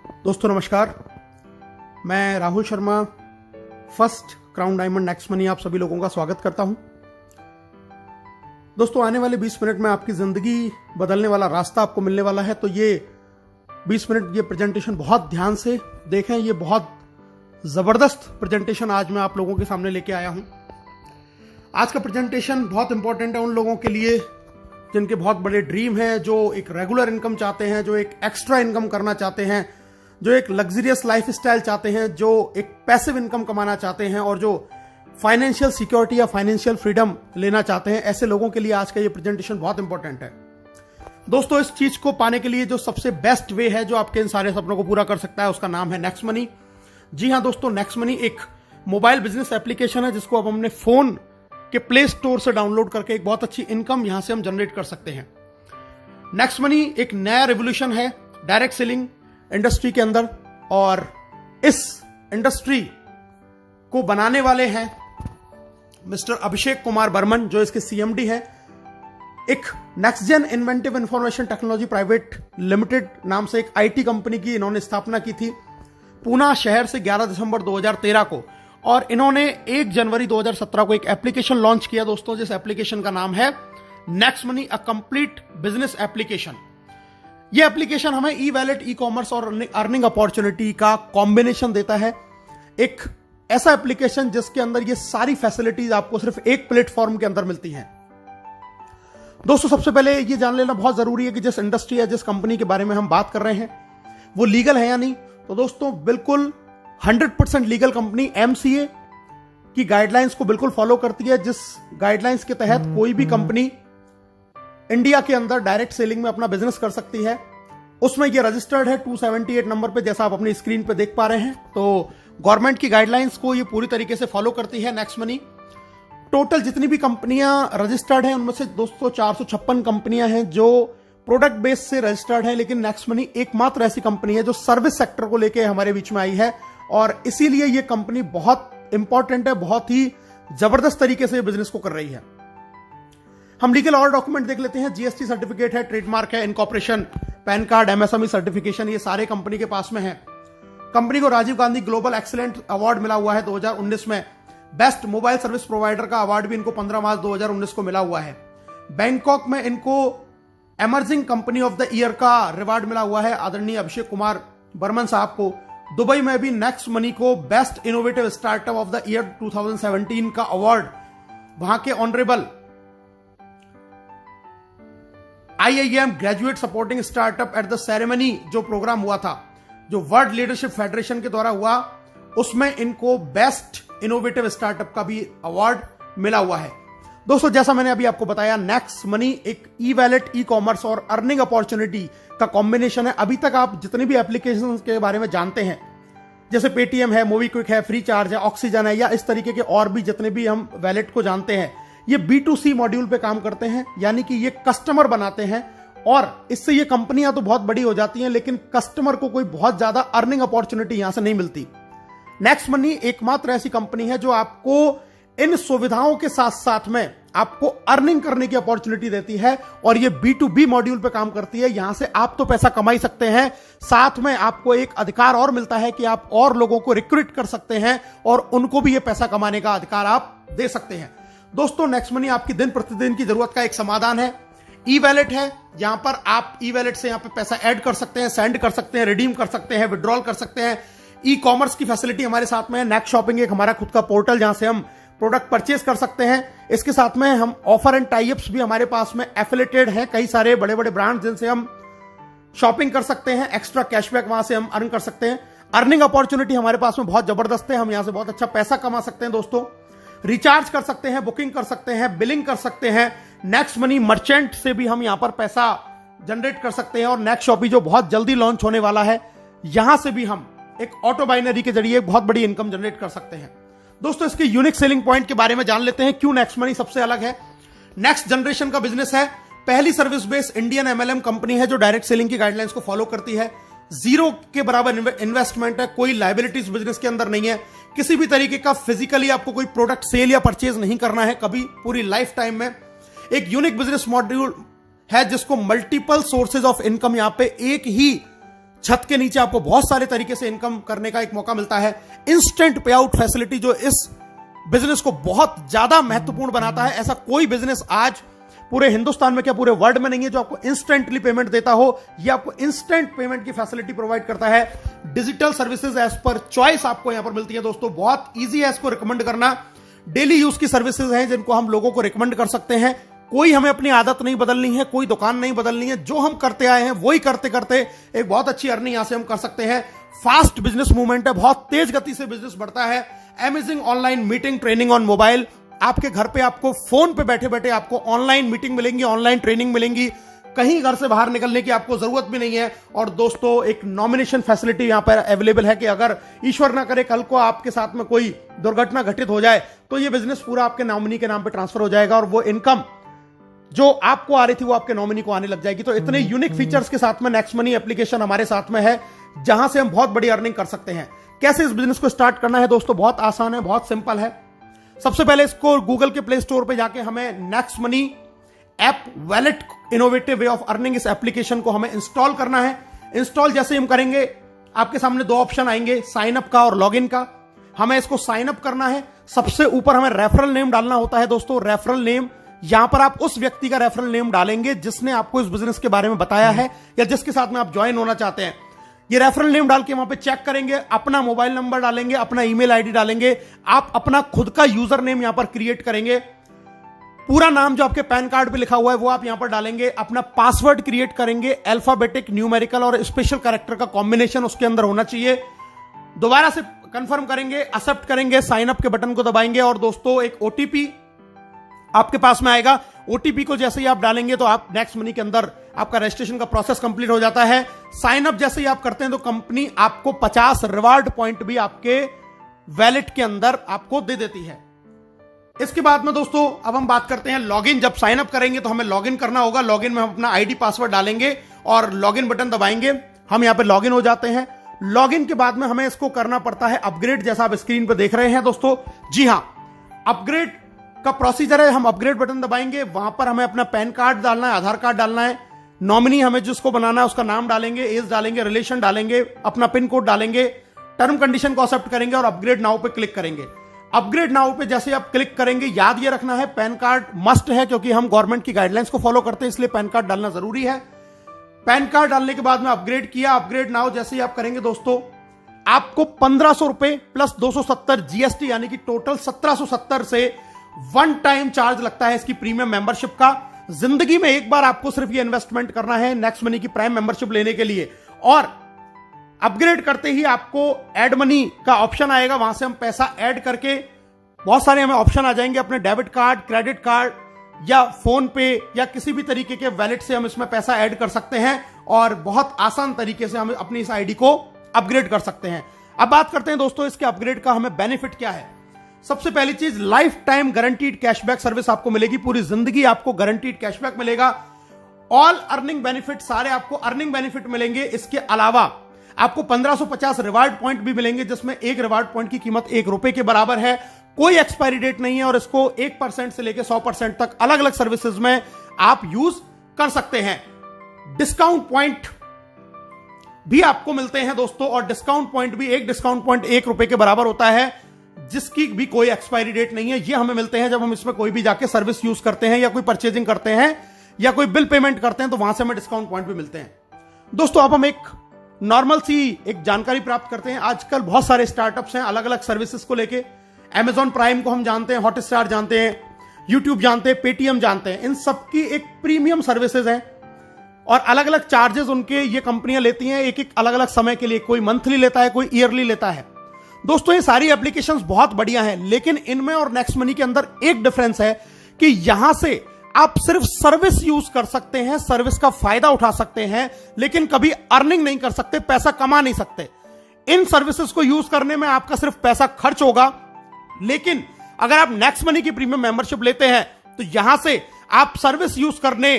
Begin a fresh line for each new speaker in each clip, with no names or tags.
दोस्तों नमस्कार, मैं Rahul Sharma first crown diamond next money आप सभी लोगों का स्वागत करता हूं। दोस्तों आने वाले 20 मिनट में आपकी जिंदगी बदलने वाला रास्ता आपको मिलने वाला है, तो ये 20 मिनट ये प्रेजेंटेशन बहुत ध्यान से देखें। ये बहुत जबरदस्त प्रेजेंटेशन आज मैं आप लोगों के सामने लेके आया हूं। आज का प्रेजेंटेशन बहुत इंपॉर्टेंट है उन लोगों के लिए जिनके बहुत बड़े ड्रीम हैं, जो एक रेगुलर इनकम चाहते हैं, जो एक एक्स्ट्रा इनकम करना चाहते हैं, जो एक लग्जरियस लाइफ स्टाइल चाहते हैं, जो एक पैसिव इनकम कमाना चाहते हैं और जो फाइनेंशियल सिक्योरिटी या फाइनेंशियल फ्रीडम लेना चाहते हैं। ऐसे लोगों के लिए आज का ये प्रेजेंटेशन बहुत इंपॉर्टेंट है। दोस्तों इस चीज को पाने के लिए जो सबसे बेस्ट वे है जो आपके इन सारे सपनों को पूरा कर सकता है, उसका नाम है नेक्स्ट मनी। जी हाँ दोस्तों, नेक्स्ट मनी एक मोबाइल बिजनेस एप्लीकेशन है जिसको अब हमने फोन के प्ले स्टोर से डाउनलोड करके एक बहुत अच्छी इनकम यहां से हम जनरेट कर सकते हैं। नेक्स्ट मनी एक नया रेवोल्यूशन है डायरेक्ट सेलिंग इंडस्ट्री के अंदर, और इस इंडस्ट्री को बनाने वाले हैं मिस्टर अभिषेक कुमार बर्मन, जो इसके सीएमडी हैं। एक next gen inventive information technology private limited नाम से एक आईटी कंपनी की इन्होंने स्थापना की थी पूना शहर से 11 दिसंबर 2013 को, और इन्होंने 1 जनवरी 2017 को एक एप्लीकेशन लॉन्च किया दोस्तों, जिस एप्लीकेशन का नाम है next money, a complete business application. यह एप्लीकेशन हमें ई वैलेट, ई कॉमर्स और अर्निंग अपॉर्चुनिटी का कॉम्बिनेशन देता है। एक ऐसा एप्लीकेशन जिसके अंदर ये सारी फैसिलिटीज आपको सिर्फ एक प्लेटफॉर्म के अंदर मिलती हैं। दोस्तों सबसे पहले ये जान लेना बहुत जरूरी है कि जिस इंडस्ट्री या जिस कंपनी के बारे में हम बात कर रहे हैं वो लीगल है या नहीं। तो दोस्तों बिल्कुल 100% लीगल कंपनी एमसीए की गाइडलाइंस को बिल्कुल फॉलो करती है, जिस गाइडलाइंस के तहत कोई भी कंपनी इंडिया के अंदर डायरेक्ट सेलिंग में अपना बिजनेस कर सकती है। उसमें ये रजिस्टर्ड है 278 नंबर पे, जैसा आप अपनी स्क्रीन पे देख पा रहे हैं। तो गवर्नमेंट की गाइडलाइंस को ये पूरी तरीके से फॉलो करती है नेक्स्ट मनी। टोटल जितनी भी कंपनियां रजिस्टर्ड हैं उनमें से दोस्तों 456 कंपनियां हैं जो प्रोडक्ट बेस से रजिस्टर्ड है, लेकिन नेक्स्ट मनी एकमात्र ऐसी कंपनी है जो सर्विस सेक्टर को लेकर हमारे बीच में आई है, और इसीलिए ये कंपनी बहुत इंपॉर्टेंट है, बहुत ही जबरदस्त तरीके से बिजनेस को कर रही है। हम लीगल और डॉक्यूमेंट देख लेते हैं। जीएसटी सर्टिफिकेट है, ट्रेडमार्क है, incorporation, PAN card, MSME certification, ये सारे कंपनी के पास में है। कंपनी को Rajiv Gandhi global excellent award मिला हुआ है 2019 में। बेस्ट मोबाइल सर्विस प्रोवाइडर का अवार्ड भी इनको 15 मार्च 2019 को मिला हुआ है। बैंकॉक में इनको emerging company of the year का रिवार्ड मिला हुआ है आदरणीय अभिषेक कुमार बर्मन साहब को। दुबई में भी नेक्स्ट मनी को best innovative startup of the year 2017 का अवार्ड वहां के honourable IIM graduate supporting startup at the ceremony जो प्रोग्राम हुआ था, जो वर्ल्ड लीडरशिप फेडरेशन के द्वारा हुआ, उसमें इनको बेस्ट इनोवेटिव स्टार्टअप का भी अवार्ड मिला हुआ है। दोस्तों जैसा मैंने अभी आपको बताया, नेक्स्ट मनी एक ई वैलेट, ई कॉमर्स और अर्निंग अपॉर्चुनिटी का कॉम्बिनेशन है। अभी तक आप जितनी भी एप्लीकेशन के बारे में जानते हैं, जैसे पेटीएम है, मोबीक्विक है, फ्री चार्ज है, ऑक्सीजन है, या इस तरीके के और भी जितने भी हम वैलेट को जानते हैं, ये B2C मॉड्यूल पे काम करते हैं, यानी कि ये कस्टमर बनाते हैं, और इससे ये कंपनियां तो बहुत बड़ी हो जाती हैं, लेकिन कस्टमर को कोई बहुत ज्यादा अर्निंग अपॉर्चुनिटी यहां से नहीं मिलती। नेक्स्ट मनी एकमात्र ऐसी कंपनी है जो आपको इन सुविधाओं के साथ साथ में आपको अर्निंग करने की अपॉर्चुनिटी देती है, और ये B2B मॉड्यूल पे काम करती है। यहां से आप तो पैसा कमा ही सकते हैं, साथ में आपको एक अधिकार और मिलता है कि आप और लोगों को रिक्रूट कर सकते हैं और उनको भी ये पैसा कमाने का अधिकार आप दे सकते हैं। दोस्तों नेक्स्ट मनी आपकी दिन प्रतिदिन की जरूरत का एक समाधान है। ई वैलेट है, यहां पर आप ई वैलेट से यहां पे पैसा ऐड कर सकते हैं, सेंड कर सकते हैं, रिडीम कर सकते हैं, विड्रॉल कर सकते हैं। ई कॉमर्स की फैसिलिटी हमारे साथ में है। नेक्स्ट शॉपिंग एक हमारा खुद का पोर्टल जहां से हम प्रोडक्ट परचेज कर सकते हैं। इसके साथ में हम ऑफर एंड टाइप्स भी हमारे पास में एफिलेटेड हैं, कई सारे बड़े बड़े ब्रांड जिनसे हम शॉपिंग कर सकते हैं, एक्स्ट्रा कैशबैक वहां से हम अर्न कर सकते हैं। अर्निंग अपॉर्चुनिटी हमारे पास में बहुत जबरदस्त है, हम यहां से बहुत अच्छा पैसा कमा सकते हैं। दोस्तों रिचार्ज कर सकते हैं, बुकिंग कर सकते हैं, बिलिंग कर सकते हैं। नेक्स्ट मनी मर्चेंट से भी हम यहां पर पैसा जनरेट कर सकते हैं, और नेक्स्ट शॉपी जो बहुत जल्दी लॉन्च होने वाला है, यहां से भी हम एक ऑटो बाइनरी के जरिए बहुत बड़ी इनकम जनरेट कर सकते हैं। दोस्तों इसके यूनिक सेलिंग पॉइंट के बारे में जान लेते हैं, क्यों नेक्स्ट मनी सबसे अलग है। नेक्स्ट जनरेशन का बिजनेस है, पहली service based Indian MLM company है जो डायरेक्ट सेलिंग की गाइडलाइंस को फॉलो करती है। जीरो के बराबर इन्वेस्टमेंट है, कोई लायबिलिटीज बिजनेस के अंदर नहीं है, किसी भी तरीके का फिजिकली आपको कोई प्रोडक्ट सेल या परचेज नहीं करना है कभी पूरी लाइफ टाइम में। एक यूनिक बिजनेस मॉड्यूल है जिसको मल्टीपल सोर्सेज ऑफ इनकम यहां पे एक ही छत के नीचे आपको बहुत सारे तरीके से इनकम करने का एक मौका मिलता है। इंस्टेंट पे आउट फैसिलिटी जो इस बिजनेस को बहुत ज्यादा महत्वपूर्ण बनाता है। ऐसा कोई बिजनेस आज पूरे हिंदुस्तान में क्या पूरे वर्ल्ड में नहीं है जो आपको इंस्टेंटली पेमेंट देता हो। ये आपको इंस्टेंट पेमेंट की फैसिलिटी प्रोवाइड करता है। Digital services as per choice आपको यहां पर मिलती है दोस्तों। बहुत ईजी है इसको रिकमेंड करना। डेली यूज की सर्विसेज हैं जिनको हम लोगों को रिकमेंड कर सकते हैं। कोई हमें अपनी आदत नहीं बदलनी है, कोई दुकान नहीं बदलनी है, जो हम करते आए हैं वही करते करते एक बहुत अच्छी अर्निंग यहां से हम कर सकते हैं। फास्ट बिजनेस मूवमेंट है, बहुत तेज गति से बिजनेस बढ़ता है। Amazing online meeting training on mobile, आपके घर पे आपको फोन पे बैठे बैठे आपको ऑनलाइन मीटिंग मिलेंगी, ऑनलाइन ट्रेनिंग मिलेंगी, कहीं घर से बाहर निकलने की आपको जरूरत भी नहीं है। और दोस्तों एक नॉमिनेशन फैसिलिटी यहां पर अवेलेबल है कि अगर ईश्वर ना करे कल को आपके साथ में कोई दुर्घटना घटित हो जाए तो ये बिजनेस पूरा आपके नॉमिनी के नाम पे ट्रांसफर हो जाएगा और वो इनकम जो आपको आ रही थी वो आपके नॉमिनी को आने लग जाएगी। तो इतने यूनिक फीचर्स के साथ में नेक्स्ट मनी एप्लीकेशन हमारे साथ में है जहां से हम बहुत बड़ी अर्निंग कर सकते हैं। कैसे इस बिजनेस को स्टार्ट करना है दोस्तों, बहुत आसान है, बहुत सिंपल है। सबसे पहले इसको गूगल के प्ले स्टोर पे जाके हमें next money app wallet innovative way of earning इस एप्लीकेशन को हमें इंस्टॉल करना है। इंस्टॉल जैसे हम करेंगे आपके सामने दो ऑप्शन आएंगे, साइन अप का और लॉगिन का। हमें इसको साइन अप करना है। सबसे ऊपर हमें रेफरल नेम डालना होता है दोस्तों। रेफरल नेम, यहां पर आप उस व्यक्ति का रेफरल नेम डालेंगे जिसने आपको इस बिजनेस के बारे में बताया है या जिसके साथ में आप ज्वाइन होना चाहते हैं। ये रेफरल नेम डाल के वहां पे चेक करेंगे, अपना मोबाइल नंबर डालेंगे, अपना ईमेल आईडी डालेंगे, आप अपना खुद का यूजर नेम यहां पर क्रिएट करेंगे। पूरा नाम जो आपके पैन कार्ड पे लिखा हुआ है वो आप यहां पर डालेंगे। अपना पासवर्ड क्रिएट करेंगे, अल्फाबेटिक, न्यूमेरिकल और स्पेशल कैरेक्टर का कॉम्बिनेशन उसके अंदर होना चाहिए। दोबारा से कंफर्म करेंगे, एक्सेप्ट करेंगे, साइन अप के बटन को दबाएंगे और दोस्तों एक ओटीपी आपके पास में आएगा। ओटीपी को जैसे ही आप डालेंगे तो आप नेक्स्ट मनी के अंदर आपका रजिस्ट्रेशन का प्रोसेस कंप्लीट हो जाता है। साइन अप जैसे ही आप करते हैं तो कंपनी आपको 50 रिवार्ड पॉइंट भी आपके वैलेट के अंदर आपको दे देती है। इसके बाद में दोस्तों अब हम बात करते हैं लॉगिन। जब साइन अप करेंगे तो हमें लॉगिन करना होगा। लॉगिन में हम अपना आईडी पासवर्ड डालेंगे और लॉगिन बटन दबाएंगे। हम यहां पे लॉगिन हो जाते हैं। लॉगिन के बाद में हमें इसको करना पड़ता है अपग्रेड, जैसा आप स्क्रीन पर देख रहे हैं दोस्तों। जी हां, अपग्रेड का प्रोसीजर है। हम अपग्रेड बटन दबाएंगे, वहां पर हमें अपना पैन कार्ड डालना है, आधार कार्ड डालना है, नॉमिनी हमें जिसको बनाना है उसका नाम डालेंगे, एज डालेंगे, रिलेशन डालेंगे, अपना पिन कोड डालेंगे, टर्म कंडीशन को एक्सेप्ट करेंगे और अपग्रेड नाउ पे क्लिक करेंगे। अपग्रेड नाउ पे जैसे आप क्लिक करेंगे, याद ये रखना है पैन कार्ड मस्ट है क्योंकि हम गवर्नमेंट की गाइडलाइंस को फॉलो करते हैं, इसलिए पैन कार्ड डालना जरूरी है। पैन कार्ड डालने के बाद में अपग्रेड किया। अपग्रेड नाउ जैसे ही आप करेंगे दोस्तों आपको 1500 रुपए प्लस 270 जीएसटी यानी कि टोटल 1770 से वन टाइम चार्ज लगता है इसकी प्रीमियम मेंबरशिप का। जिंदगी में एक बार आपको सिर्फ ये इन्वेस्टमेंट करना है नेक्स्ट मनी की प्राइम मेंबरशिप लेने के लिए। और अपग्रेड करते ही आपको ऐड मनी का ऑप्शन आएगा, वहां से हम पैसा ऐड करके बहुत सारे हमें ऑप्शन आ जाएंगे। अपने डेबिट कार्ड, क्रेडिट कार्ड या फोन पे या किसी भी तरीके के वैलेट से हम इसमें पैसा ऐड कर सकते हैं और बहुत आसान तरीके से हम अपनी इस आईडी को अपग्रेड कर सकते हैं। अब बात करते हैं दोस्तों इसके अपग्रेड का हमें बेनिफिट क्या है। सबसे पहली चीज, life time guaranteed cashback service आपको मिलेगी। पूरी जिंदगी आपको गारंटीड कैशबैक मिलेगा। ऑल अर्निंग बेनिफिट, सारे आपको अर्निंग बेनिफिट मिलेंगे। इसके अलावा आपको 1550 रिवार्ड पॉइंट भी मिलेंगे जिसमें एक रिवार्ड पॉइंट की कीमत ₹1 के बराबर है। कोई एक्सपायरी डेट नहीं है और इसको 1% से लेकर 100% तक अलग अलग सर्विसेज में आप यूज कर सकते हैं। डिस्काउंट पॉइंट भी आपको मिलते हैं दोस्तों और डिस्काउंट पॉइंट भी, एक डिस्काउंट पॉइंट ₹1 के बराबर होता है जिसकी भी कोई एक्सपायरी डेट नहीं है। ये हमें मिलते हैं जब हम इसमें कोई भी जाके सर्विस यूज करते हैं या कोई परचेजिंग करते हैं या कोई बिल पेमेंट करते हैं तो वहां से हमें डिस्काउंट पॉइंट भी मिलते हैं। दोस्तों अब हम एक नॉर्मल सी एक जानकारी प्राप्त करते हैं। आजकल बहुत सारे स्टार्टअप्स हैं अलग अलग सर्विसेज को लेके। Amazon प्राइम को हम जानते हैं, हॉटस्टार जानते हैं, यूट्यूब जानते हैं, पेटीएम जानते हैं। इन सबकी एक प्रीमियम सर्विसेज हैं और अलग अलग चार्जेस उनके ये कंपनियां लेती हैं एक एक अलग अलग समय के लिए। कोई मंथली लेता है, कोई ईयरली लेता है। दोस्तों ये सारी एप्लीकेशंस बहुत बढ़िया हैं, लेकिन इनमें और नेक्स्ट मनी के अंदर एक डिफरेंस है कि यहां से आप सिर्फ सर्विस यूज कर सकते हैं, सर्विस का फायदा उठा सकते हैं, लेकिन कभी अर्निंग नहीं कर सकते, पैसा कमा नहीं सकते। इन सर्विसेज को यूज करने में आपका सिर्फ पैसा खर्च होगा, लेकिन अगर आप नेक्स्ट मनी की प्रीमियम मेंबरशिप लेते हैं तो यहां से आप सर्विस यूज करने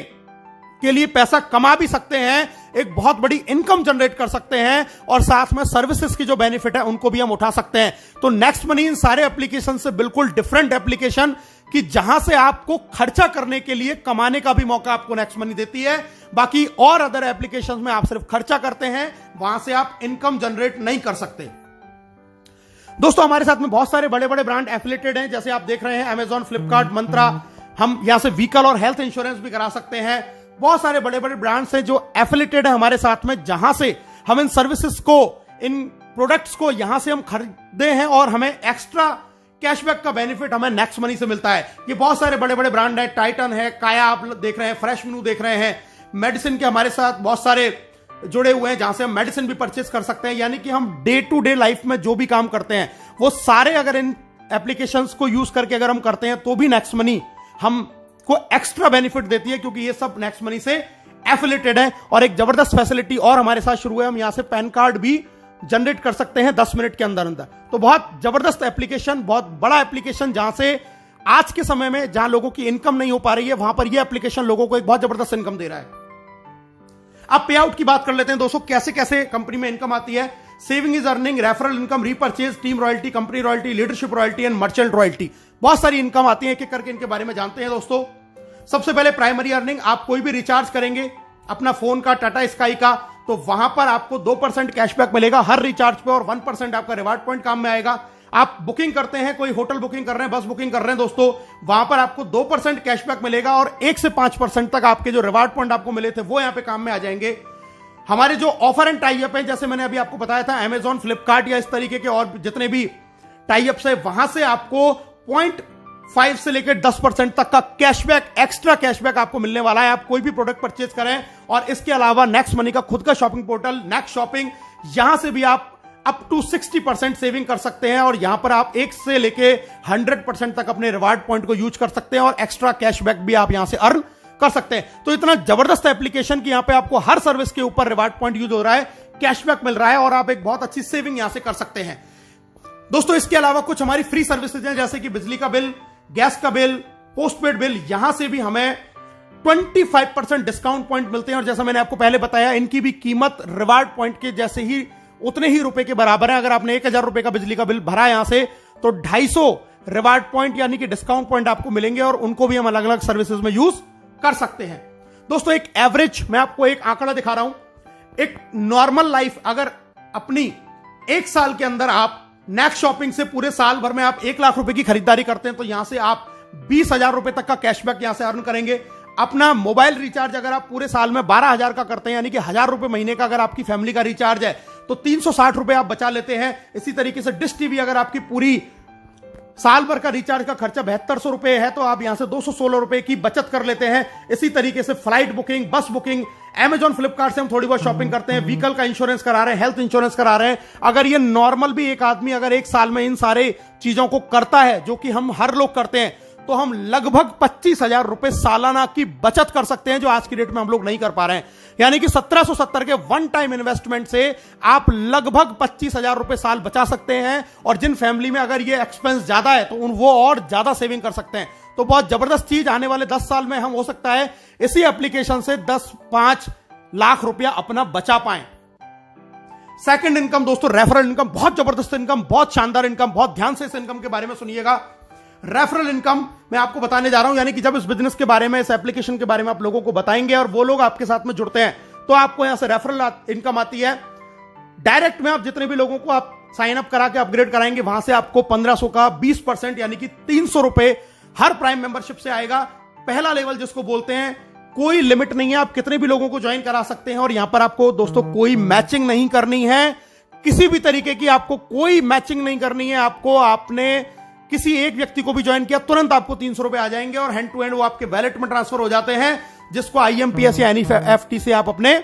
के लिए पैसा कमा भी सकते हैं, एक बहुत बड़ी इनकम जनरेट कर सकते हैं और साथ में सर्विसेज की जो बेनिफिट है उनको भी हम उठा सकते हैं। तो नेक्स्ट मनी इन सारे एप्लीकेशन से बिल्कुल डिफरेंट एप्लीकेशन, कि जहां से आपको खर्चा करने के लिए कमाने का भी मौका आपको नेक्स्ट मनी देती है। बाकी और अदर एप्लीकेशंस में आप सिर्फ खर्चा करते हैं, वहां से आप इनकम जनरेट नहीं कर सकते। दोस्तों हमारे साथ में बहुत सारे बड़े बड़े ब्रांड एफिलिएटेड हैं, जैसे आप देख रहे हैं अमेजॉन, फ्लिपकार्ट, मंत्रा। हम यहां से व्हीकल और हेल्थ इंश्योरेंस भी करा सकते हैं। बहुत सारे बड़े बड़े ब्रांड्स हैं जो एफिलिएटेड है हमारे साथ में, जहां से हम इन सर्विसेज को, इन प्रोडक्ट्स को यहां से हम खरीदते हैं और हमें एक्स्ट्रा कैशबैक का बेनिफिट हमें नेक्स्ट मनी से मिलता है। ये बहुत सारे बड़े बड़े ब्रांड है, टाइटन है, काया आप देख रहे हैं, फ्रेश मेनू देख रहे हैं, मेडिसिन के हमारे साथ बहुत सारे जुड़े हुए हैं जहां से हम मेडिसिन भी परचेस कर सकते हैं। यानी कि हम डे टू डे लाइफ में जो भी काम करते हैं वो सारे अगर इन एप्लीकेशंस को यूज करके अगर हम करते हैं तो भी नेक्स्ट मनी हमको एक्स्ट्रा बेनिफिट देती है, क्योंकि ये सब नेक्स्ट मनी से एफिलिएटेड है। और एक जबरदस्त फैसिलिटी और हमारे साथ शुरू है, हम यहां से पैन कार्ड भी जनरेट कर सकते हैं 10 मिनट के अंदर अंदर। तो बहुत जबरदस्त एप्लीकेशन, बहुत बड़ा एप्लीकेशन, जहां से आज के समय में जहां लोगों की इनकम नहीं हो पा रही है वहां पर यह एप्लीकेशन लोगों को एक बहुत जबरदस्त इनकम दे रहा है। अब पे आउट की बात कर लेते हैं दोस्तों, कैसे कैसे कंपनी में इनकम आती है। Saving is earning, referral income, repurchase, team royalty, company royalty, leadership royalty and merchant royalty. बहुत सारी इनकम आती है, एक एक करके इनके बारे में जानते हैं दोस्तों। सबसे पहले प्राइमरी अर्निंग, आप कोई भी रिचार्ज करेंगे अपना फोन का, टाटा स्काई का, तो वहां पर आपको 2% कैशबैक मिलेगा हर रिचार्ज पे और 1% आपका रिवार्ड पॉइंट काम में आएगा। आप बुकिंग करते हैं, कोई होटल बुकिंग कर रहे हैं, बस बुकिंग कर रहे हैं दोस्तों, वहां पर आपको 2% कैशबैक मिलेगा और 1 से 5% तक आपके जो रिवार्ड पॉइंट आपको मिले थे वो यहां पे काम में आ जाएंगे। हमारे जो ऑफर एंड टाई अप है, जैसे मैंने अभी आपको बताया था अमेजॉन, फ्लिपकार्ट या इस तरीके के और जितने भी टाई अप्स है, वहां से आपको 0.5 से लेकर 10% तक का कैशबैक, एक्स्ट्रा कैशबैक आपको मिलने वाला है। आप कोई भी प्रोडक्ट परचेज करें। और इसके अलावा नेक्स्ट मनी का खुद का शॉपिंग पोर्टल नेक्स्ट शॉपिंग, यहां से भी आप अप टू 60% सेविंग कर सकते हैं और यहां पर आप 1 से लेके 100% तक अपने रिवार्ड पॉइंट को यूज कर सकते हैं और एक्स्ट्रा कैशबैक भी आप यहां से अर्न कर सकते हैं। तो इतना जबरदस्त एप्लीकेशन कि यहां पे आपको हर सर्विस के ऊपर रिवार्ड पॉइंट यूज हो रहा है, कैशबैक मिल रहा है और आप एक बहुत अच्छी सेविंग यहां से कर सकते हैं दोस्तों। इसके अलावा कुछ हमारी फ्री सर्विसेज हैं, जैसे कि बिजली का बिल, गैस का बिल, पोस्टपेड बिल, यहां से भी हमें 25% डिस्काउंट पॉइंट मिलते हैं। और जैसा मैंने आपको पहले बताया, इनकी भी कीमत रिवार्ड पॉइंट के जैसे ही उतने ही रुपए के बराबर है। अगर आपने 1000 रुपए का बिजली का बिल भरा यहां से, तो 250 रिवार्ड पॉइंट यानी कि डिस्काउंट पॉइंट आपको मिलेंगे और उनको भी हम अलग अलग सर्विसेज में यूज कर सकते हैं दोस्तों। एक एवरेज मैं आपको एक आंकड़ा दिखा रहा हूं, एक नॉर्मल लाइफ अगर अपनी 1 साल के अंदर आप नेक्स्ट शॉपिंग से पूरे साल भर में आप 1 लाख रुपए की खरीदारी करते हैं, तो यहां से आप 20,000 रुपए तक का कैशबैक यहां से अर्न करेंगे। अपना मोबाइल रिचार्ज अगर आप पूरे साल में 12,000 का करते हैं, यानी कि 1,000 रुपए महीने का अगर आपकी फैमिली का रिचार्ज है, तो 360 रुपए आप बचा लेते हैं। इसी तरीके से डिश टीवी अगर आपकी पूरी साल भर का रिचार्ज का खर्चा 7200 रुपए है, तो आप यहां से 216 रुपए की बचत कर लेते हैं। इसी तरीके से फ्लाइट बुकिंग, बस बुकिंग, अमेजॉन, फ्लिपकार्ट से हम थोड़ी बहुत शॉपिंग करते हैं, व्हीकल का इंश्योरेंस करा रहे हैं, हेल्थ इंश्योरेंस करा रहे हैं। अगर ये नॉर्मल भी एक आदमी अगर 1 साल में इन सारे चीजों को करता है, जो कि हम हर लोग करते हैं, तो हम लगभग 25,000 रुपए सालाना की बचत कर सकते हैं, जो आज की डेट में हम लोग नहीं कर पा रहे हैं। यानी कि 1770 के वन टाइम इन्वेस्टमेंट से आप लगभग 25,000 रुपए साल बचा सकते हैं। और जिन फैमिली में अगर ये एक्सपेंस ज्यादा है, तो वो और ज्यादा सेविंग कर सकते हैं। तो बहुत जबरदस्त चीज, आने वाले 10 साल में हम हो सकता है इसी एप्लीकेशन से 10-5 लाख रुपया अपना बचा पाएं। सेकंड इनकम दोस्तों, रेफरल इनकम, बहुत जबरदस्त इनकम, बहुत शानदार इनकम, बहुत ध्यान से इस इनकम के बारे में सुनिएगा। रेफरल इनकम मैं आपको बताने जा रहा हूं, यानी कि जब इस बिजनेस के बारे में, इस एप्लीकेशन के बारे में आप लोगों को बताएंगे और वो लोग आपके साथ में जुड़ते हैं, तो आपको यहां से रेफरल इनकम आती है। डायरेक्ट में आप जितने भी लोगों को आप साइन अप करा के अपग्रेड कराएंगे, वहां से आपको 1500 का 20% यानी कि 300 रुपए हर प्राइम मेंबरशिप से आएगा। पहला लेवल जिसको बोलते हैं, कोई लिमिट नहीं है, आप कितने भी लोगों को ज्वाइन करा सकते हैं। और यहां पर आपको दोस्तों कोई मैचिंग नहीं करनी है, किसी भी तरीके की आपको कोई मैचिंग नहीं करनी है। आपने किसी एक व्यक्ति को भी ज्वाइन किया, तुरंत आपको 300 रुपए आ जाएंगे और हैंड टू हैंड वो आपके वैलेट में ट्रांसफर हो जाते हैं, जिसको IMPS या NEFT से आप अपने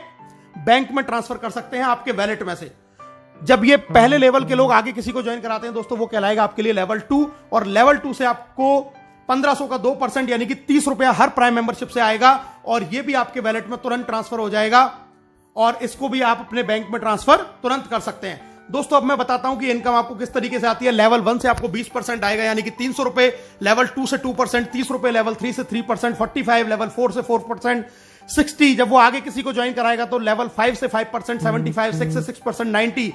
बैंक में ट्रांसफर कर सकते हैं आपके वैलेट में से। जब ये पहले लेवल के लोग आगे किसी को ज्वाइन कराते हैं दोस्तों, वो कहलाएगा आपके लिए लेवल 2। और लेवल 2 से आपको 1500 का 2% यानी कि 30 रुपया हर प्राइम मेंबरशिप से आएगा और ये भी आपके वैलेट में तुरंत ट्रांसफर हो जाएगा और इसको भी आप अपने बैंक में ट्रांसफर तुरंत कर सकते हैं। दोस्तों अब मैं बताता हूं कि इनकम आपको किस तरीके से आती है। लेवल 1 से आपको 20% आएगा यानी कि 300 रुपए, लेवल 2 से 2%, 30 रुपए, लेवल 3 से 3%, 45, लेवल 4 से 4%, 60। जब वो आगे किसी को ज्वाइन कराएगा तो लेवल 5 से 5%, 75, 6 से 6%, 90,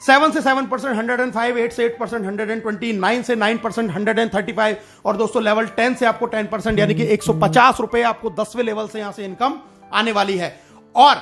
7 से 7% 105, 8 से 8% 120, 9 से 9% 135 और दोस्तों लेवल 10 से आपको 10% यानी कि 150 रुपए आपको 10वें लेवल से यहां से इनकम आने वाली है। और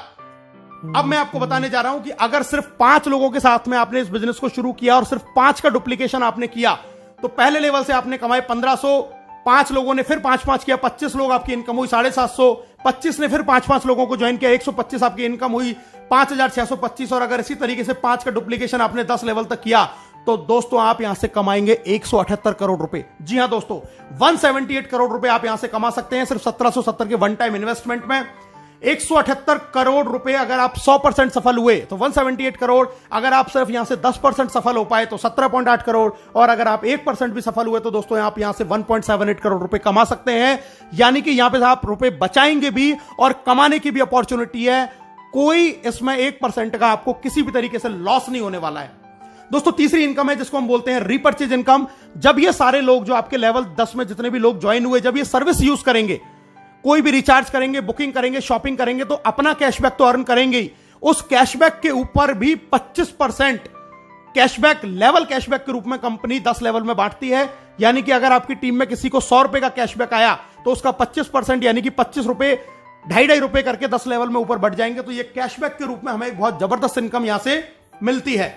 अब मैं आपको बताने जा रहा हूं कि अगर सिर्फ 5 लोगों के साथ में आपने इस बिजनेस को शुरू किया और सिर्फ 5 का डुप्लीकेशन आपने किया तो पहले लेवल से आपने कमाए 1500, 5 लोगों ने फिर 5 किया, 25 लोग आपकी इनकम हुई 750, 25 ने फिर 5 लोगों को ज्वाइन किया, 125 आपकी इनकम हुई 5625। और अगर इसी तरीके से 5 का डुप्लीकेशन आपने 10 लेवल तक किया तो दोस्तों आप यहां से कमाएंगे 178 करोड़ रुपए। जी हां दोस्तों, 178 करोड़ रुपए आप यहां से कमा सकते हैं सिर्फ 1770 के वन टाइम इन्वेस्टमेंट में। 178 करोड़ रुपए अगर आप 100% सफल हुए तो 178 करोड़, अगर आप सिर्फ यहां से 10% सफल हो पाए तो 17.8 करोड़, और अगर आप 1% भी सफल हुए तो दोस्तों आप यहां से 1.78 करोड़ रुपए कमा सकते हैं। यानी कि यहां पे आप रुपए बचाएंगे भी और कमाने की भी अपॉर्चुनिटी है। कोई इसमें 1% का आपको किसी भी तरीके से लॉस नहीं होने वाला है। दोस्तों तीसरी इनकम है जिसको हम बोलते हैं रीपर्चेज इनकम। जब ये सारे लोग जो आपके लेवल 10 में जितने भी लोग ज्वाइन हुए, जब ये सर्विस यूज करेंगे, कोई भी रिचार्ज करेंगे, बुकिंग करेंगे, शॉपिंग करेंगे तो अपना कैशबैक तो अर्न करेंगे ही, उस कैशबैक के ऊपर भी 25% कैशबैक लेवल कैशबैक के रूप में कंपनी 10 लेवल में बांटती है। यानी कि अगर आपकी टीम में किसी को 100 रुपए का कैशबैक आया तो उसका 25% यानी कि 25 रुपए 2.5 रुपए करके 10 लेवल में ऊपर बढ़ जाएंगे। तो ये कैशबैक के रूप में हमें एक बहुत जबरदस्त इनकम यहां से मिलती है।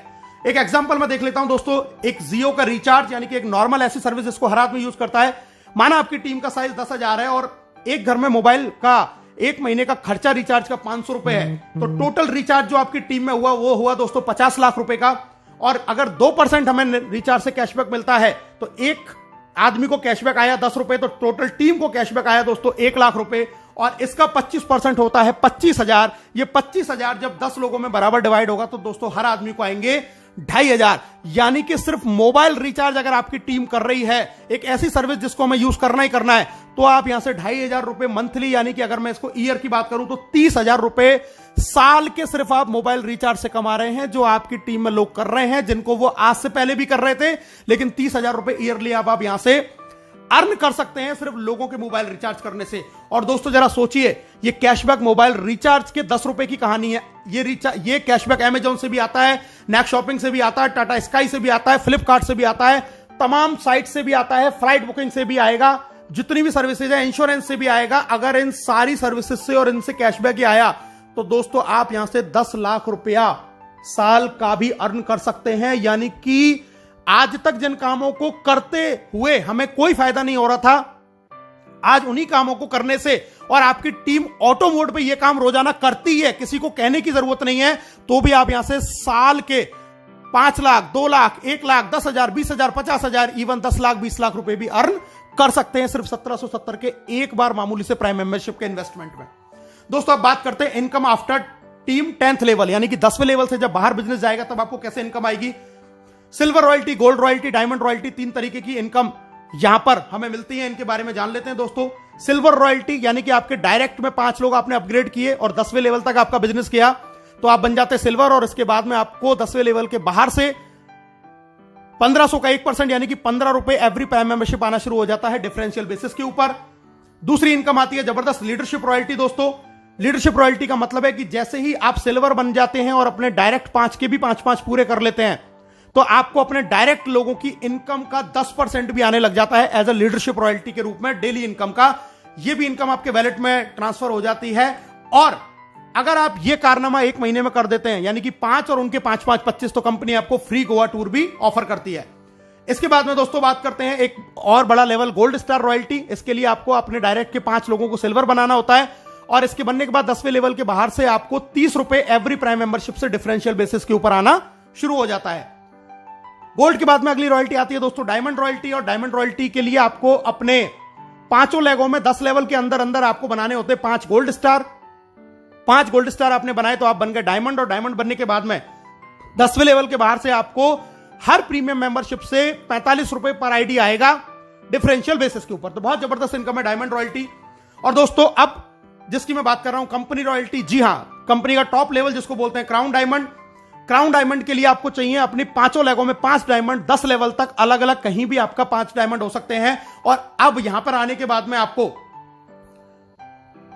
एक एग्जांपल मैं देख लेता हूं दोस्तों, एक जियो का रिचार्ज यानी कि एक नॉर्मल ऐसी सर्विस जिसको हर आदमी यूज करता है। माना आपकी टीम का साइज 10,000 है और एक घर में मोबाइल का 1 महीने का खर्चा रिचार्ज का 500 रुपए है, तो टोटल रिचार्ज जो आपकी टीम में हुआ वो हुआ दोस्तों 50 लाख रुपए का। और अगर 2% हमें रिचार्ज से कैशबैक मिलता है तो एक आदमी को कैशबैक आया 10 रुपए, तो टोटल टीम को कैशबैक आया दोस्तों 1 लाख रुपए, और इसका 25% होता है 25,000। ये 25,000 जब 10 लोगों में बराबर डिवाइड होगा तो दोस्तों हर आदमी को आएंगे 2,500। यानी कि सिर्फ मोबाइल रिचार्ज अगर आपकी टीम कर रही है, एक ऐसी सर्विस जिसको हमें यूज करना ही करना है, तो आप यहां से 2,500 रुपए मंथली, यानी कि अगर मैं इसको ईयर की बात करूं तो 30,000 रुपए साल के सिर्फ आप मोबाइल रिचार्ज से कमा रहे हैं, जो आपकी टीम में लोग कर रहे हैं, जिनको वो आज से पहले भी कर रहे थे। लेकिन 30,000 रुपए ईयरली आप यहां से अर्न कर सकते हैं सिर्फ लोगों के मोबाइल रिचार्ज करने से। और दोस्तों जरा सोचिए, ये कैशबैक मोबाइल रिचार्ज के 10 रुपए की कहानी है। ये कैशबैक अमेजॉन से भी आता है, नेक शॉपिंग से भी आता है, टाटा स्काई से भी आता है, फ्लिपकार्ट से भी आता है, तमाम साइट से भी आता है, फ्लाइट बुकिंग से भी आएगा, जितनी भी सर्विसेज है, इंश्योरेंस से भी आएगा। अगर इन सारी सर्विसेज से और इनसे कैशबैक ही आया तो दोस्तों आप यहां से 10 लाख रुपया साल का भी अर्न कर सकते हैं। यानी कि आज तक जिन कामों को करते हुए हमें कोई फायदा नहीं हो रहा था, आज उन्हीं कामों को करने से, और आपकी टीम ऑटो मोड पे ये काम रोजाना करती है, किसी को कहने की जरूरत नहीं है, तो भी आप यहां से साल के 5 लाख, 2 लाख, 1 लाख, 10,000, 20,000, 50,000, इवन 10 लाख, 20 लाख रुपए भी अर्न कर सकते हैं सिर्फ 1770 के एक बार मामूली से प्राइम मेंबरशिप के इन्वेस्टमेंट में। दोस्तों अब बात करते हैं income after team 10th level, यानी कि 10वें लेवल से जब बाहर बिजनेस जाएगा तब आपको कैसे इनकम आएगी। Silver royalty, gold royalty, diamond royalty, 3 तरीके की इनकम यहां पर हमें मिलती है। इनके बारे में जान लेते हैं दोस्तों। सिल्वर रॉयल्टी यानी कि आपके डायरेक्ट में 5 लोग आपने अपग्रेड किए और 10वें लेवल तक आपका बिजनेस किया तो आप बन जाते हैं सिल्वर, और इसके बाद में आपको 10वें लेवल के बाहर से 1500 का 1% यानी कि 15 रुपए एवरी प्राइम मेंबरशिप आना शुरू हो जाता है डिफरेंशियल बेसिस के ऊपर। दूसरी इनकम आती है जबरदस्त लीडरशिप रॉयल्टी। दोस्तों लीडरशिप रॉयल्टी का मतलब है कि जैसे ही आप सिल्वर बन जाते हैं और अपने डायरेक्ट 5 के भी 5 पूरे कर लेते हैं तो आपको अपने डायरेक्ट लोगों की इनकम का 10% भी आने लग जाता है एज अ लीडरशिप रॉयल्टी के रूप में, डेली इनकम का। यह भी इनकम आपके वैलेट में ट्रांसफर हो जाती है। और अगर आप ये कारनामा 1 महीने में कर देते हैं, यानी कि 5 और उनके 5 25, तो कंपनी आपको फ्री गोवा टूर भी ऑफर करती है। इसके बाद में दोस्तों बात करते हैं एक और बड़ा लेवल, गोल्ड स्टार रॉयल्टी। इसके लिए आपको अपने डायरेक्ट के 5 लोगों को सिल्वर बनाना होता है, और इसके बनने के बाद 10वें लेवल के बाहर से आपको 30 रुपए एवरी प्राइम मेंबरशिप से डिफरेंशियल बेसिस के ऊपर आना शुरू हो जाता है। गोल्ड के बाद में अगली रॉयल्टी आती है दोस्तों डायमंड रॉयल्टी, और डायमंड रॉयल्टी के लिए आपको अपने 5 लेगों में 10 लेवल के अंदर अंदर आपको बनाने होते हैं 5 गोल्ड स्टार। 5 गोल्ड स्टार आपने बनाए तो आप बन गए डायमंड, और डायमंड बनने के बाद में 10वें लेवल के बाहर से आपको हर प्रीमियम मेंबरशिप से 45 रुपए पर आईडी आएगा डिफरेंशियल बेसिस के ऊपर। तो बहुत जबरदस्त इनकम है डायमंड रॉयल्टी। और दोस्तों अब जिसकी मैं बात कर रहा हूं कंपनी रॉयल्टी, जी हां, कंपनी का टॉप लेवल जिसको बोलते हैं क्राउन डायमंड। क्राउन डायमंड के लिए आपको चाहिए अपनी 5 लेगों में 5 डायमंड, 10 लेवल तक अलग अलग कहीं भी आपका 5 डायमंड हो सकते हैं। और अब यहां पर आने के बाद में आपको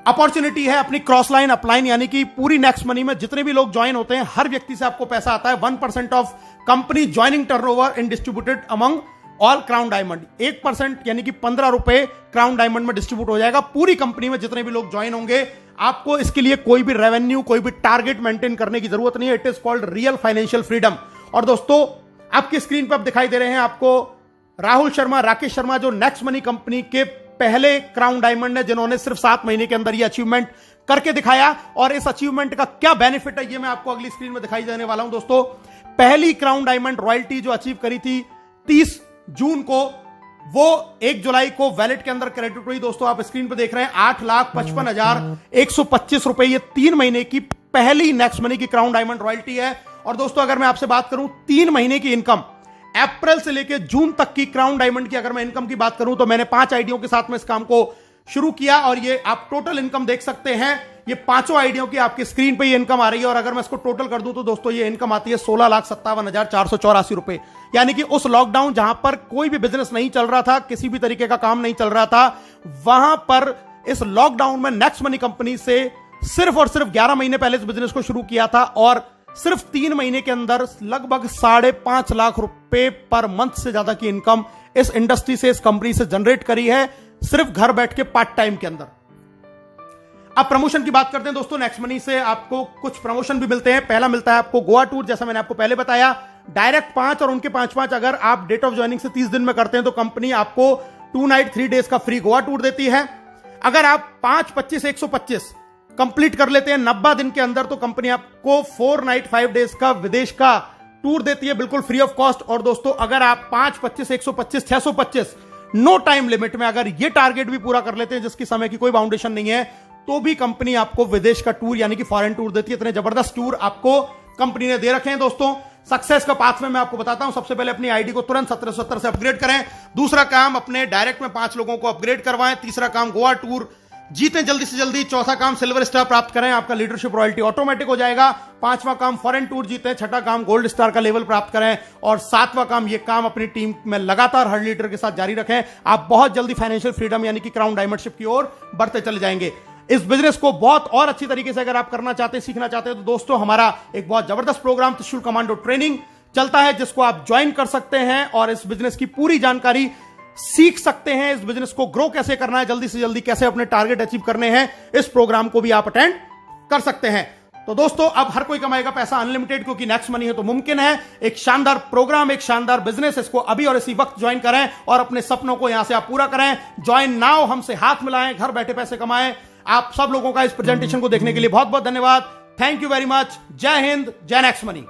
अपॉर्चुनिटी है अपनी क्रॉस लाइन अपलाइन, यानी कि पूरी नेक्स्ट मनी में जितने भी लोग ज्वाइन होते हैं हर व्यक्ति से आपको पैसा आता है 1% of company joining turnover in distributed among all crown diamond. 1% यानी कि 15 रुपए क्राउन डायमंड में डिस्ट्रीब्यूट हो जाएगा पूरी कंपनी में जितने भी लोग ज्वाइन होंगे। आपको इसके लिए कोई भी रेवेन्यू कोई भी टारगेट मेंटेन करने की जरूरत नहीं है। It is called real financial freedom. और दोस्तों आपकी स्क्रीन पर अब दिखाई दे रहे हैं आपको राहुल शर्मा, राकेश शर्मा, जो नेक्स्ट मनी कंपनी के पहले क्राउन डायमंड है, जिन्होंने सिर्फ 7 महीने के अंदर ये अचीवमेंट करके दिखाया। और इस अचीवमेंट का क्या बेनिफिट है ये मैं आपको अगली स्क्रीन में दिखाई देने वाला हूं। दोस्तों पहली क्राउन डायमंड रॉयल्टी जो अचीव करी थी 30 जून को, वो 1 जुलाई को वैलेट के अंदर क्रेडिट हुई। दोस्तों आप स्क्रीन पर देख रहे हैं 8,55,125 रुपए, ये 3 महीने की पहली नेक्स्ट मनी की क्राउन डायमंड रॉयल्टी है। और दोस्तों अगर मैं आपसे बात करूं 3 महीने की इनकम, अप्रैल से लेकर जून तक की क्राउन डायमंड की अगर मैं इनकम की बात करूं तो मैंने 5 आइडियों के साथ में इस काम को शुरू किया और ये आप टोटल इनकम देख सकते हैं। ये 5 आइडियों की आपकी स्क्रीन पे ये इनकम आ रही है। और अगर मैं इसको टोटल कर दूं तो दोस्तों ये इनकम आती है 16,57,484 रुपए। यानी कि उस लॉकडाउन जहां पर कोई भी बिजनेस नहीं चल रहा था, किसी भी तरीके का काम नहीं चल रहा था, वहां पर इस लॉकडाउन में नेक्स्ट मनी कंपनी से सिर्फ और सिर्फ 11 महीने पहले इस बिजनेस को शुरू किया था और सिर्फ 3 महीने के अंदर लगभग 5.5 लाख रुपए पर मंथ से ज्यादा की इनकम इस इंडस्ट्री से, इस कंपनी से जनरेट करी है सिर्फ घर बैठ के पार्ट टाइम के अंदर। अब प्रमोशन की बात करते हैं दोस्तों। नेक्स्ट मनी से आपको कुछ प्रमोशन भी मिलते हैं। पहला मिलता है आपको गोवा टूर, जैसा मैंने आपको पहले बताया, डायरेक्ट 5 और उनके 5 अगर आप डेट ऑफ ज्वाइनिंग से 30 दिन में करते हैं तो कंपनी आपको 2 नाइट 3 डेज का फ्री गोवा टूर देती है। अगर आप 5, 25, 125 कंप्लीट कर लेते हैं 90 दिन के अंदर तो कंपनी आपको 4 नाइट 5 डेज का विदेश का टूर देती है बिल्कुल फ्री ऑफ कॉस्ट। और दोस्तों अगर आप 5, 25, 125, 625 नो टाइम लिमिट में अगर ये टारगेट भी पूरा कर लेते हैं जिसकी समय की कोई बाउंडेशन नहीं है तो भी कंपनी आपको विदेश का टूर यानी कि फॉरेन टूर देती है। इतने जबरदस्त टूर आपको कंपनी ने दे रखे हैं। दोस्तों सक्सेस का पाथवे मैं आपको बताता हूं। सबसे पहले अपनी आईडी को तुरंत 1770 से अपग्रेड करें। दूसरा काम अपने डायरेक्ट में 5 लोगों को अपग्रेड करवाएं। तीसरा काम गोवा टूर जीतें जल्दी से जल्दी। चौथा काम सिल्वर स्टार प्राप्त करें, आपका लीडरशिप रॉयल्टी ऑटोमेटिक हो जाएगा। 5वां काम फॉरेन टूर जीतें। 6ठा काम गोल्ड स्टार का लेवल प्राप्त करें। और 7वां काम ये काम अपनी टीम में लगातार हर लीडर के साथ जारी रखें। आप बहुत जल्दी फाइनेंशियल फ्रीडम यानी कि क्राउन डायमंडशिप की ओर बढ़ते चले जाएंगे। इस बिजनेस को बहुत और अच्छी तरीके से अगर आप करना चाहते हैं, सीखना चाहते हैं तो दोस्तों हमारा एक बहुत जबरदस्त प्रोग्राम त्रिशूल कमांडो ट्रेनिंग चलता है जिसको आप ज्वाइन कर सकते हैं और इस बिजनेस की पूरी जानकारी सीख सकते हैं। इस बिजनेस को ग्रो कैसे करना है, जल्दी से जल्दी कैसे अपने टारगेट अचीव करने हैं, इस प्रोग्राम को भी आप अटेंड कर सकते हैं। तो दोस्तों अब हर कोई कमाएगा पैसा अनलिमिटेड, क्योंकि नेक्स्ट मनी है तो मुमकिन है। एक शानदार प्रोग्राम, एक शानदार बिजनेस, इसको अभी और इसी वक्त ज्वाइन करें और अपने सपनों को यहां से आप पूरा करें। ज्वाइन नाउ, हमसे हाथ मिलाएं, घर बैठे पैसे कमाएं। आप सब लोगों का इस प्रेजेंटेशन को देखने के लिए बहुत बहुत धन्यवाद। Thank you very much. जय हिंद, जय नेक्स्ट मनी।